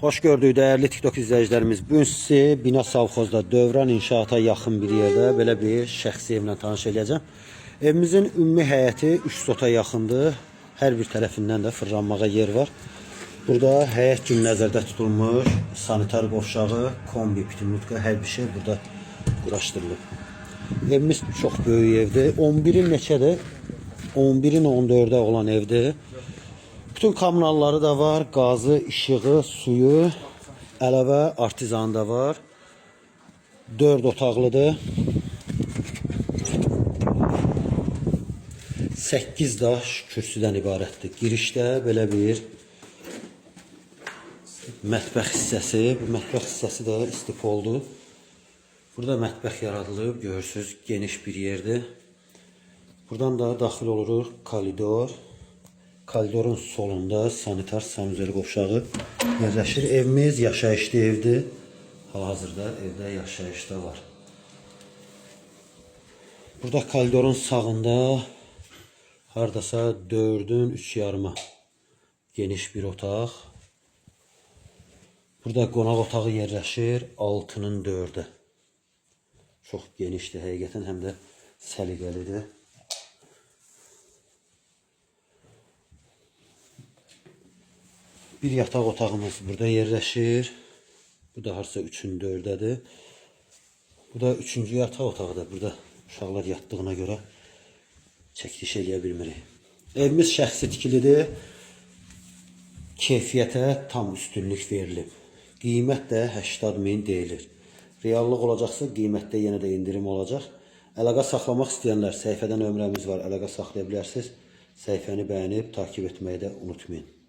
Hoş gördük değerli TikTok izleyicilerimiz. Bugün sizi Bina Savxozda Dövran inşaata yaxın bir yerde belə bir şəxsi evlə tanış edəcəm. Evimizin ümumi həyəti 3 sota yaxındır. Hər bir tərəfindən də fırlanmağa yer var. Burada həyət üçün nəzərdə tutulmuş sanitar qovşağı, kombi, pitimutka hər bir şey burada quraşdırılıb. Evimiz çox böyük evdir. 11'in neçədir? 11'in 14'e olan evdir. Bütün kommunalları da var. Gazı, işığı, suyu, əlavə artizanı da var. 4 otaqlıdır. 8 daş kürsüdən ibarətdir. Girişdə belə bir mətbəx hissəsi. Bu mətbəx hissəsi də istipoldur. Burada mətbəx yaradılıb. Görürsünüz, geniş bir yerdir. Buradan da daxil oluruq koridor. Koridorun solunda sanitar sanuzeli qovşağı yerləşir. Evimiz yaşayışlı evdir. Hal-hazırda evdə yaşayış da var. Burada koridorun sağında hardasa 4'ün 3,5 geniş bir otaq. Burada qonaq otağı yerləşir 6'nın 4'e. Çox genişdir həqiqətən, həm də səliqəlidir. Bir yataq otağımız burada yerləşir. Bu da harsa 3'ün 4'edir. Bu da 3-cü yataq otağıdır. Burada uşaqlar yatdığına görə çəkiliş eləyə bilmirik. Evimiz şəxsi tikilidir. Keyfiyyətə tam üstünlük verilib. Qiymət də 80.000 deyilir. Reallıq olacaqsa qiymətdə yenə də indirim olacaq. Əlaqə saxlamaq istəyənlər səhifədə nömrəmiz var. Əlaqə saxlaya bilərsiniz. Səhifəni bəyənib takip etməyi də unutmayın.